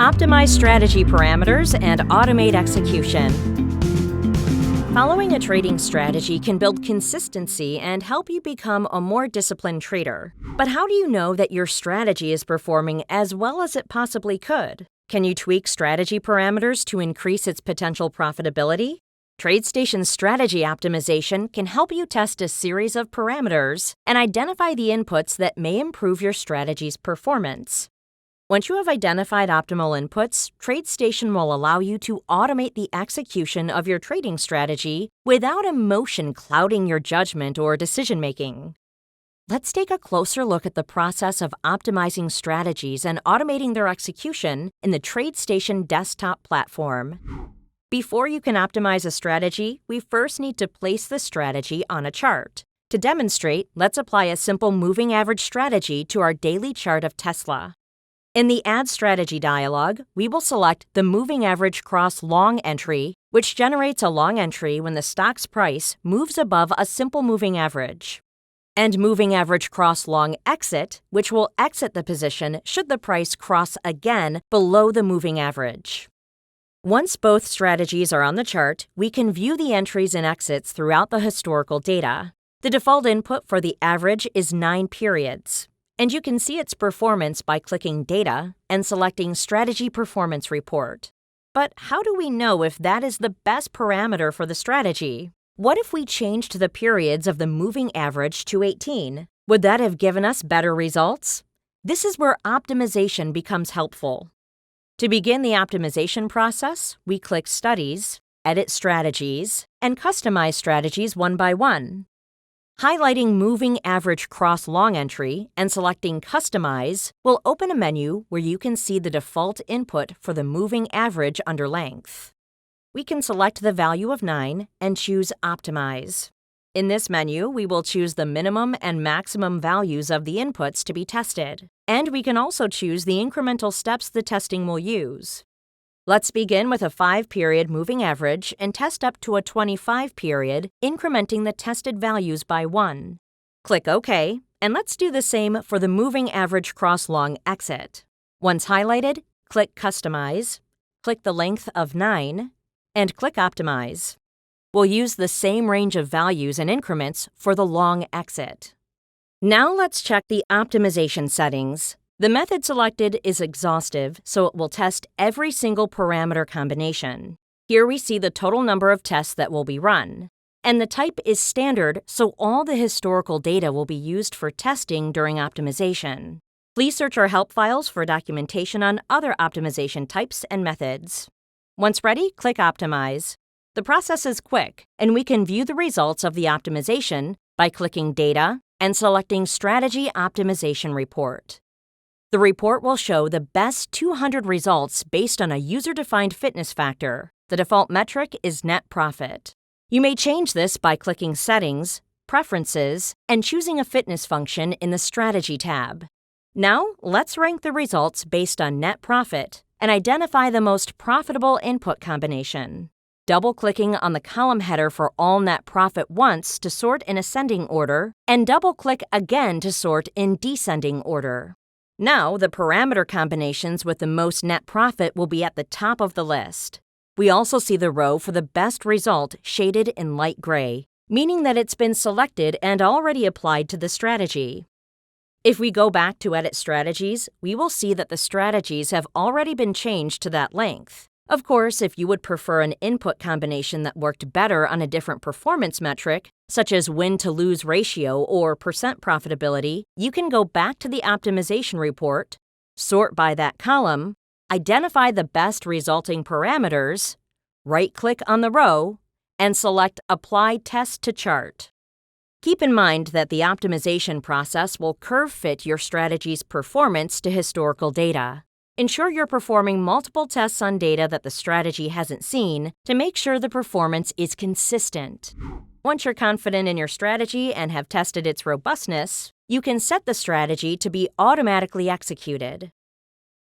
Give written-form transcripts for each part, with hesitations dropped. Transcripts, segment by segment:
Optimize strategy parameters and automate execution. Following a trading strategy can build consistency and help you become a more disciplined trader. But how do you know that your strategy is performing as well as it possibly could? Can you tweak strategy parameters to increase its potential profitability? TradeStation's strategy optimization can help you test a series of parameters and identify the inputs that may improve your strategy's performance. Once you have identified optimal inputs, TradeStation will allow you to automate the execution of your trading strategy without emotion clouding your judgment or decision-making. Let's take a closer look at the process of optimizing strategies and automating their execution in the TradeStation desktop platform. Before you can optimize a strategy, we first need to place the strategy on a chart. To demonstrate, let's apply a simple moving average strategy to our daily chart of Tesla. In the Add Strategy dialog, we will select the Moving Average Cross Long entry, which generates a long entry when the stock's price moves above a simple moving average, and Moving Average Cross Long Exit, which will exit the position should the price cross again below the moving average. Once both strategies are on the chart, we can view the entries and exits throughout the historical data. The default input for the average is 9 periods. And you can see its performance by clicking Data and selecting Strategy Performance Report. But how do we know if that is the best parameter for the strategy? What if we changed the periods of the moving average to 18? Would that have given us better results? This is where optimization becomes helpful. To begin the optimization process, we click Studies, Edit Strategies, and Customize Strategies one by one. Highlighting Moving Average Cross Long entry and selecting Customize will open a menu where you can see the default input for the moving average under length. We can select the value of 9 and choose Optimize. In this menu, we will choose the minimum and maximum values of the inputs to be tested, and we can also choose the incremental steps the testing will use. Let's begin with a 5-period moving average and test up to a 25-period, incrementing the tested values by 1. Click OK, and let's do the same for the Moving Average Cross Long Exit. Once highlighted, click Customize, click the length of 9, and click Optimize. We'll use the same range of values and increments for the long exit. Now let's check the optimization settings. The method selected is exhaustive, so it will test every single parameter combination. Here we see the total number of tests that will be run. And the type is standard, so all the historical data will be used for testing during optimization. Please search our help files for documentation on other optimization types and methods. Once ready, click Optimize. The process is quick, and we can view the results of the optimization by clicking Data and selecting Strategy Optimization Report. The report will show the best 200 results based on a user-defined fitness factor. The default metric is net profit. You may change this by clicking Settings, Preferences, and choosing a fitness function in the Strategy tab. Now, let's rank the results based on net profit and identify the most profitable input combination. Double-clicking on the column header for all net profit once to sort in ascending order, and double-click again to sort in descending order. Now, the parameter combinations with the most net profit will be at the top of the list. We also see the row for the best result shaded in light gray, meaning that it's been selected and already applied to the strategy. If we go back to Edit Strategies, we will see that the strategies have already been changed to that length. Of course, if you would prefer an input combination that worked better on a different performance metric, such as win-to-lose ratio or percent profitability, you can go back to the optimization report, sort by that column, identify the best resulting parameters, right-click on the row, and select Apply Test to Chart. Keep in mind that the optimization process will curve-fit your strategy's performance to historical data. Ensure you're performing multiple tests on data that the strategy hasn't seen to make sure the performance is consistent. Once you're confident in your strategy and have tested its robustness, you can set the strategy to be automatically executed.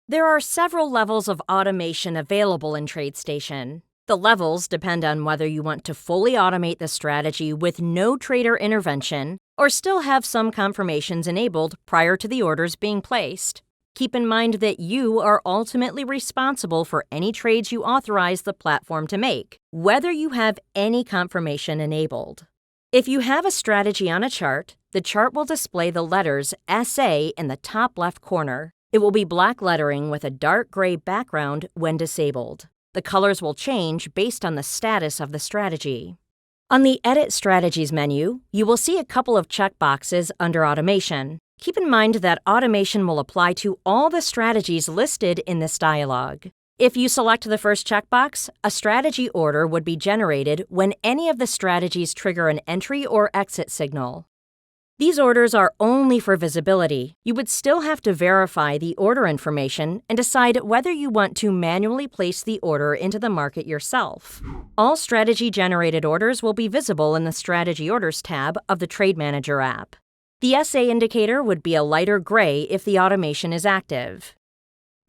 There are several levels of automation available in TradeStation. The levels depend on whether you want to fully automate the strategy with no trader intervention or still have some confirmations enabled prior to the orders being placed. Keep in mind that you are ultimately responsible for any trades you authorize the platform to make, whether you have any confirmation enabled. If you have a strategy on a chart, the chart will display the letters SA in the top left corner. It will be black lettering with a dark gray background when disabled. The colors will change based on the status of the strategy. On the Edit Strategies menu, you will see a couple of checkboxes under Automation. Keep in mind that automation will apply to all the strategies listed in this dialog. If you select the first checkbox, a strategy order would be generated when any of the strategies trigger an entry or exit signal. These orders are only for visibility. You would still have to verify the order information and decide whether you want to manually place the order into the market yourself. All strategy-generated orders will be visible in the Strategy Orders tab of the Trade Manager app. The SA indicator would be a lighter gray if the automation is active.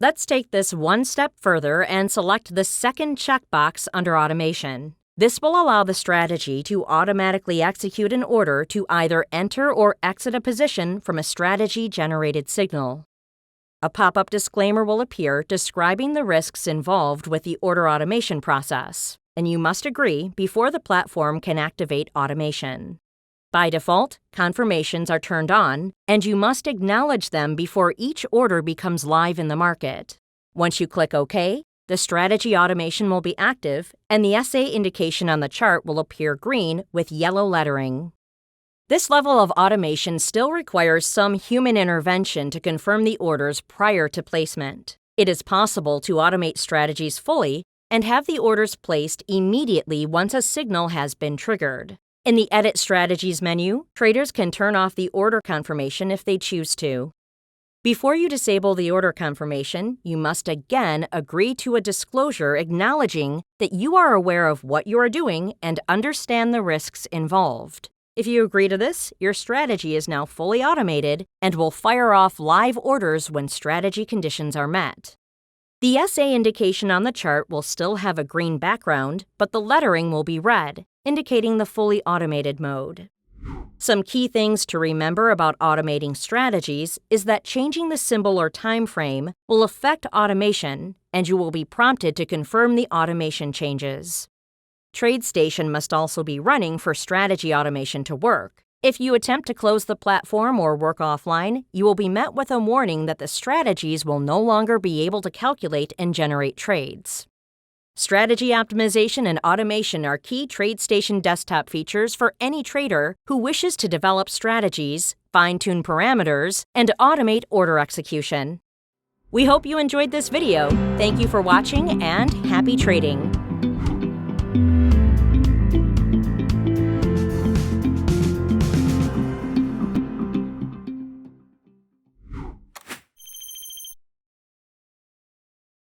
Let's take this one step further and select the second checkbox under Automation. This will allow the strategy to automatically execute an order to either enter or exit a position from a strategy-generated signal. A pop-up disclaimer will appear describing the risks involved with the order automation process, and you must agree before the platform can activate automation. By default, confirmations are turned on, and you must acknowledge them before each order becomes live in the market. Once you click OK, the strategy automation will be active, and the SA indication on the chart will appear green with yellow lettering. This level of automation still requires some human intervention to confirm the orders prior to placement. It is possible to automate strategies fully and have the orders placed immediately once a signal has been triggered. In the Edit Strategies menu, traders can turn off the order confirmation if they choose to. Before you disable the order confirmation, you must again agree to a disclosure acknowledging that you are aware of what you are doing and understand the risks involved. If you agree to this, your strategy is now fully automated and will fire off live orders when strategy conditions are met. The SA indication on the chart will still have a green background, but the lettering will be red, indicating the fully automated mode. Some key things to remember about automating strategies is that changing the symbol or time frame will affect automation, and you will be prompted to confirm the automation changes. TradeStation must also be running for strategy automation to work. If you attempt to close the platform or work offline, you will be met with a warning that the strategies will no longer be able to calculate and generate trades. Strategy optimization and automation are key TradeStation desktop features for any trader who wishes to develop strategies, fine-tune parameters, and automate order execution. We hope you enjoyed this video. Thank you for watching and happy trading!